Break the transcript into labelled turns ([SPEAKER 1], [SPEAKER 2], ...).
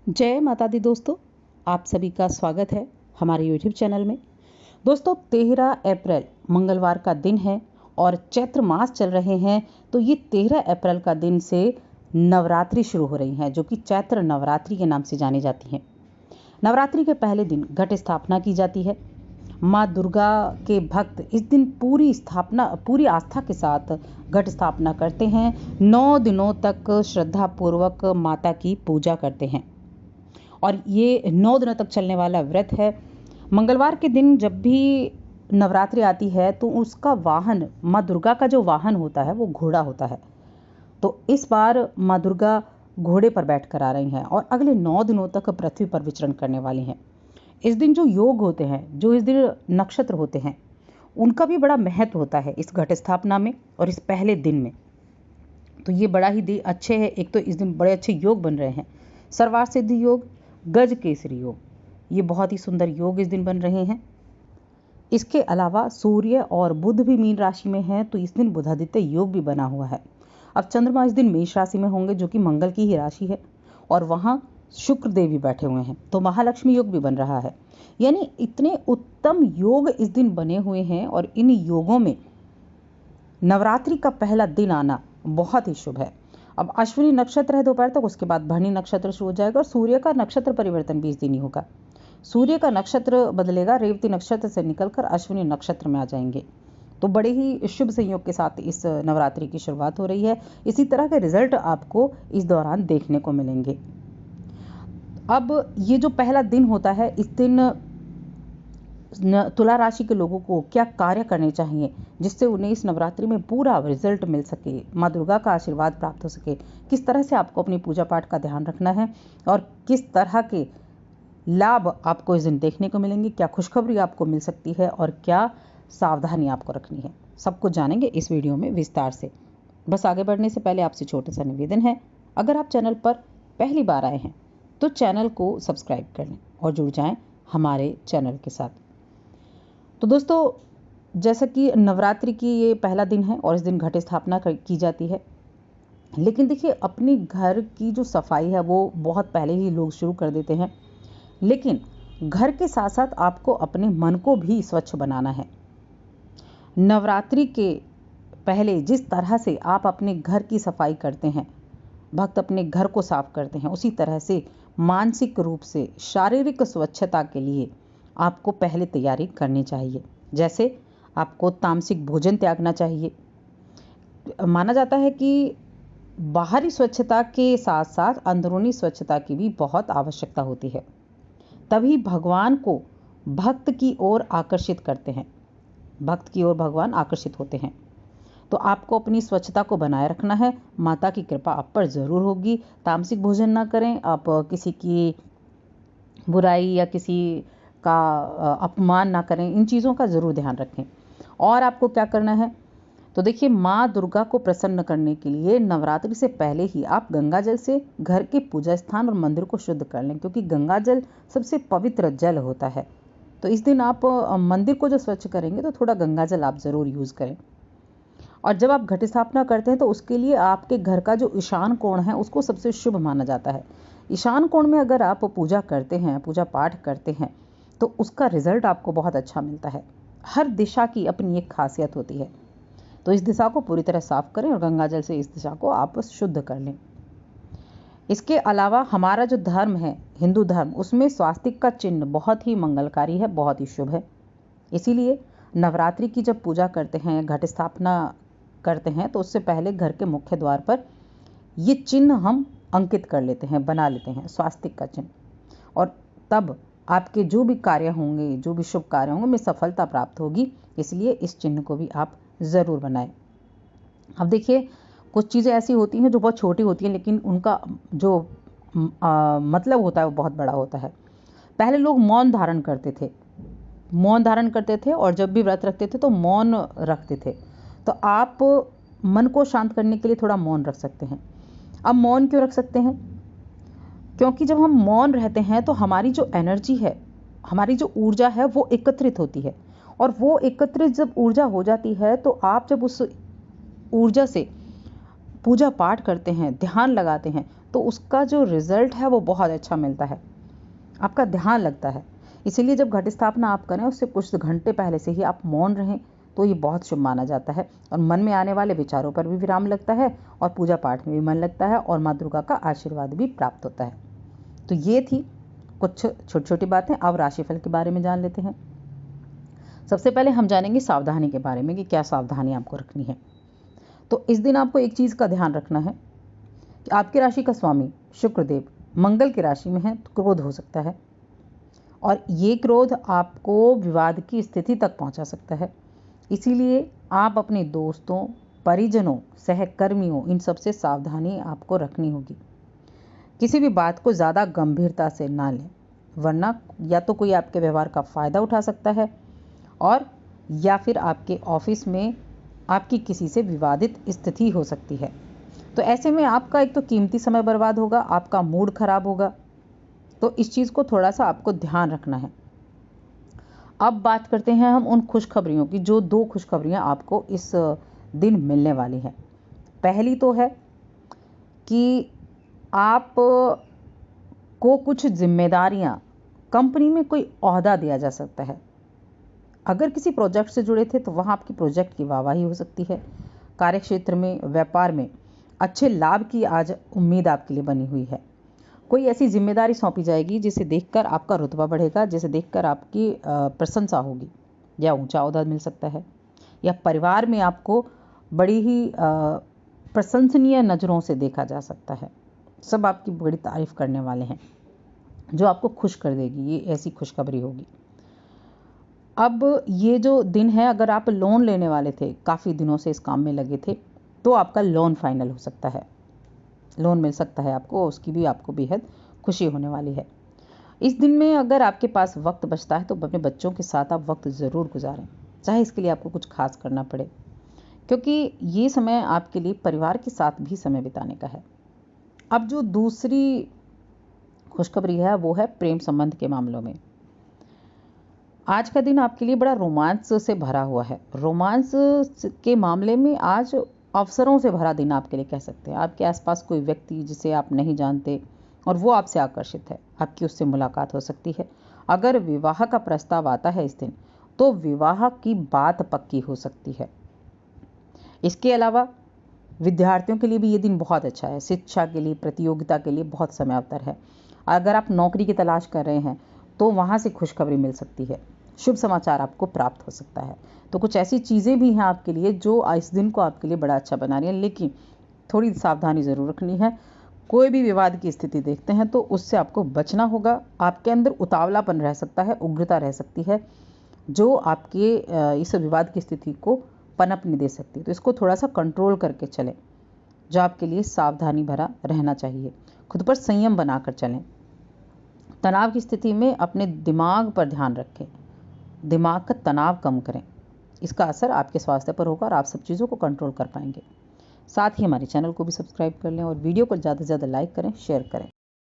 [SPEAKER 1] जय माता दी दोस्तों, आप सभी का स्वागत है हमारे YouTube चैनल में। दोस्तों 13 अप्रैल मंगलवार का दिन है और चैत्र मास चल रहे हैं, तो ये 13 अप्रैल का दिन से नवरात्रि शुरू हो रही हैं, जो कि चैत्र नवरात्रि के नाम से जानी जाती हैं। नवरात्रि के पहले दिन घट स्थापना की जाती है। माँ दुर्गा के भक्त इस दिन पूरी आस्था के साथ घट स्थापना करते हैं। 9 दिनों तक श्रद्धा पूर्वक माता की पूजा करते हैं और ये 9 दिनों तक चलने वाला व्रत है। मंगलवार के दिन जब भी नवरात्रि आती है तो उसका वाहन, माँ दुर्गा का जो वाहन होता है वो घोड़ा होता है। तो इस बार माँ दुर्गा घोड़े पर बैठ कर आ रही हैं और अगले 9 दिनों तक पृथ्वी पर विचरण करने वाली हैं। इस दिन जो योग होते हैं, जो इस दिन नक्षत्र होते हैं, उनका भी बड़ा महत्व होता है इस घट स्थापना में और इस पहले दिन में। तो ये बड़ा ही अच्छे है। एक तो इस दिन बड़े अच्छे योग बन रहे हैं। सर्वार सिद्धि योग, गज केसरी योग, ये बहुत ही सुंदर योग इस दिन बन रहे हैं। इसके अलावा सूर्य और बुध भी मीन राशि में हैं, तो इस दिन बुधादित्य योग भी बना हुआ है। अब चंद्रमा इस दिन मेष राशि में होंगे, जो कि मंगल की ही राशि है, और वहां शुक्र देव भी बैठे हुए हैं, तो महालक्ष्मी योग भी बन रहा है। यानी इतने उत्तम योग इस दिन बने हुए हैं और इन योगों में नवरात्रि का पहला दिन आना बहुत ही शुभ है। अब अश्विनी नक्षत्र है दोपहर तक, उसके बाद भरणी नक्षत्र शुरू हो जाएगा और सूर्य का नक्षत्र परिवर्तन भी इस दिन ही होगा। सूर्य का नक्षत्र बदलेगा, रेवती नक्षत्र से निकलकर अश्विनी नक्षत्र में आ जाएंगे। तो बड़े ही शुभ संयोग के साथ इस नवरात्रि की शुरुआत हो रही है। इसी तरह के रिजल्ट आपको इस दौरान देखने को मिलेंगे। अब ये जो पहला दिन होता है, इस दिन तुला राशि के लोगों को क्या कार्य करने चाहिए जिससे उन्हें इस नवरात्रि में पूरा रिजल्ट मिल सके, माँ दुर्गा का आशीर्वाद प्राप्त हो सके, किस तरह से आपको अपनी पूजा पाठ का ध्यान रखना है और किस तरह के लाभ आपको इस दिन देखने को मिलेंगे, क्या खुशखबरी आपको मिल सकती है और क्या सावधानी आपको रखनी है, सब कुछ जानेंगे इस वीडियो में विस्तार से। बस आगे बढ़ने से पहले आपसे छोटा सा निवेदन है, अगर आप चैनल पर पहली बार आए हैं तो चैनल को सब्सक्राइब कर लें और जुड़ जाएं हमारे चैनल के साथ। तो दोस्तों, जैसा कि नवरात्रि की ये पहला दिन है और इस दिन घट स्थापना की जाती है, लेकिन देखिए अपने घर की जो सफाई है वो बहुत पहले ही लोग शुरू कर देते हैं, लेकिन घर के साथ साथ आपको अपने मन को भी स्वच्छ बनाना है। नवरात्रि के पहले जिस तरह से आप अपने घर की सफाई करते हैं, भक्त अपने घर को साफ करते हैं, उसी तरह से मानसिक रूप से शारीरिक स्वच्छता के लिए आपको पहले तैयारी करनी चाहिए। जैसे आपको तामसिक भोजन त्यागना चाहिए। माना जाता है कि बाहरी स्वच्छता के साथ साथ अंदरूनी स्वच्छता की भी बहुत आवश्यकता होती है, तभी भगवान को भक्त की ओर आकर्षित करते हैं, भक्त की ओर भगवान आकर्षित होते हैं। तो आपको अपनी स्वच्छता को बनाए रखना है, माता की कृपा आप पर जरूर होगी। तामसिक भोजन ना करें, आप किसी की बुराई या किसी का अपमान ना करें, इन चीज़ों का ज़रूर ध्यान रखें। और आपको क्या करना है, तो देखिए माँ दुर्गा को प्रसन्न करने के लिए नवरात्रि से पहले ही आप गंगा जल से घर के पूजा स्थान और मंदिर को शुद्ध कर लें, क्योंकि गंगा जल सबसे पवित्र जल होता है। तो इस दिन आप मंदिर को जो स्वच्छ करेंगे तो थोड़ा गंगा जल आप ज़रूर यूज़ करें। और जब आप घट स्थापना करते हैं तो उसके लिए आपके घर का जो ईशान कोण है उसको सबसे शुभ माना जाता है। ईशान कोण में अगर आप पूजा करते हैं, पूजा पाठ करते हैं, तो उसका रिजल्ट आपको बहुत अच्छा मिलता है। हर दिशा की अपनी एक खासियत होती है, तो इस दिशा को पूरी तरह साफ करें और गंगा जल से इस दिशा को आप शुद्ध कर लें। इसके अलावा हमारा जो धर्म है, हिंदू धर्म, उसमें स्वास्तिक का चिन्ह बहुत ही मंगलकारी है, बहुत ही शुभ है। इसीलिए नवरात्रि की जब पूजा करते हैं, घट स्थापना करते हैं, तो उससे पहले घर के मुख्य द्वार पर ये चिन्ह हम अंकित कर लेते हैं, बना लेते हैं, स्वास्तिक का चिन्ह। और तब आपके जो भी कार्य होंगे, जो भी शुभ कार्य होंगे, में सफलता प्राप्त होगी। इसलिए इस चिन्ह को भी आप ज़रूर बनाएं। अब देखिए कुछ चीज़ें ऐसी होती हैं जो बहुत छोटी होती हैं, लेकिन उनका जो मतलब होता है वो बहुत बड़ा होता है। पहले लोग मौन धारण करते थे और जब भी व्रत रखते थे तो मौन रखते थे। तो आप मन को शांत करने के लिए थोड़ा मौन रख सकते हैं। अब मौन क्यों रख सकते हैं? क्योंकि जब हम मौन रहते हैं तो हमारी जो एनर्जी है, हमारी जो ऊर्जा है वो एकत्रित होती है, और वो एकत्रित जब ऊर्जा हो जाती है तो आप जब उस ऊर्जा से पूजा पाठ करते हैं, ध्यान लगाते हैं, तो उसका जो रिजल्ट है वो बहुत अच्छा मिलता है, आपका ध्यान लगता है। इसीलिए जब घट स्थापना आप करें उससे कुछ घंटे पहले से ही आप मौन रहें तो ये बहुत शुभ माना जाता है, और मन में आने वाले विचारों पर भी विराम लगता है और पूजा पाठ में भी मन लगता है और माँ दुर्गा का आशीर्वाद भी प्राप्त होता है। तो ये थी कुछ छोटी छोटी बातें। अब राशिफल के बारे में जान लेते हैं। सबसे पहले हम जानेंगे सावधानी के बारे में कि क्या सावधानी आपको रखनी है। तो इस दिन आपको एक चीज़ का ध्यान रखना है कि आपकी राशि का स्वामी शुक्रदेव मंगल की राशि में है, तो क्रोध हो सकता है और ये क्रोध आपको विवाद की स्थिति तक पहुंचा सकता है। इसीलिए आप अपने दोस्तों, परिजनों, सहकर्मियों इन सब से सावधानी आपको रखनी होगी। किसी भी बात को ज़्यादा गंभीरता से ना लें, वरना या तो कोई आपके व्यवहार का फ़ायदा उठा सकता है और या फिर आपके ऑफिस में आपकी किसी से विवादित स्थिति हो सकती है। तो ऐसे में आपका एक तो कीमती समय बर्बाद होगा, आपका मूड खराब होगा। तो इस चीज़ को थोड़ा सा आपको ध्यान रखना है। अब बात करते हैं हम उन खुशखबरियों की, जो 2 खुशखबरियाँ आपको इस दिन मिलने वाली हैं। पहली तो है कि आप को कुछ जिम्मेदारियाँ, कंपनी में कोई ओहदा दिया जा सकता है। अगर किसी प्रोजेक्ट से जुड़े थे तो वहाँ आपकी प्रोजेक्ट की वाहवाही हो सकती है। कार्यक्षेत्र में, व्यापार में अच्छे लाभ की आज उम्मीद आपके लिए बनी हुई है। कोई ऐसी जिम्मेदारी सौंपी जाएगी जिसे देखकर आपका रुतबा बढ़ेगा, जिसे देखकर आपकी प्रशंसा होगी या ऊंचा ओहदा मिल सकता है, या परिवार में आपको बड़ी ही प्रशंसनीय नज़रों से देखा जा सकता है। सब आपकी बड़ी तारीफ करने वाले हैं जो आपको खुश कर देगी। ये ऐसी खुशखबरी होगी। अब ये जो दिन है, अगर आप लोन लेने वाले थे, काफ़ी दिनों से इस काम में लगे थे, तो आपका लोन फाइनल हो सकता है, लोन मिल सकता है आपको, उसकी भी आपको बेहद खुशी होने वाली है। इस दिन में अगर आपके पास वक्त बचता है तो अपने बच्चों के साथ आप वक्त ज़रूर गुजारें, चाहे इसके लिए आपको कुछ खास करना पड़े, क्योंकि ये समय आपके लिए परिवार के साथ भी समय बिताने का है। अब जो दूसरी खुशखबरी है वो है प्रेम संबंध के मामलों में। आज का दिन आपके लिए बड़ा रोमांस से भरा हुआ है। रोमांस के मामले में आज अवसरों से भरा दिन आपके लिए कह सकते हैं। आपके आसपास कोई व्यक्ति जिसे आप नहीं जानते और वो आपसे आकर्षित है, आपकी उससे मुलाकात हो सकती है। अगर विवाह का प्रस्ताव आता है इस दिन तो विवाह की बात पक्की हो सकती है। इसके अलावा विद्यार्थियों के लिए भी ये दिन बहुत अच्छा है। शिक्षा के लिए, प्रतियोगिता के लिए बहुत समय अवसर है। अगर आप नौकरी की तलाश कर रहे हैं तो वहाँ से खुशखबरी मिल सकती है, शुभ समाचार आपको प्राप्त हो सकता है। तो कुछ ऐसी चीज़ें भी हैं आपके लिए जो इस दिन को आपके लिए बड़ा अच्छा बना रही है, लेकिन थोड़ी सावधानी ज़रूर रखनी है। कोई भी विवाद की स्थिति देखते हैं तो उससे आपको बचना होगा। आपके अंदर उतावलापन रह सकता है, उग्रता रह सकती है, जो आपके इस विवाद की स्थिति को पनप नहीं दे सकती। तो इसको थोड़ा सा कंट्रोल करके चलें, जो आपके लिए सावधानी भरा रहना चाहिए। खुद पर संयम बनाकर चलें। तनाव की स्थिति में अपने दिमाग पर ध्यान रखें, दिमाग का तनाव कम करें। इसका असर आपके स्वास्थ्य पर होगा और आप सब चीज़ों को कंट्रोल कर पाएंगे। साथ ही हमारे चैनल को भी सब्सक्राइब कर लें और वीडियो को ज़्यादा से ज़्यादा लाइक करें, शेयर करें।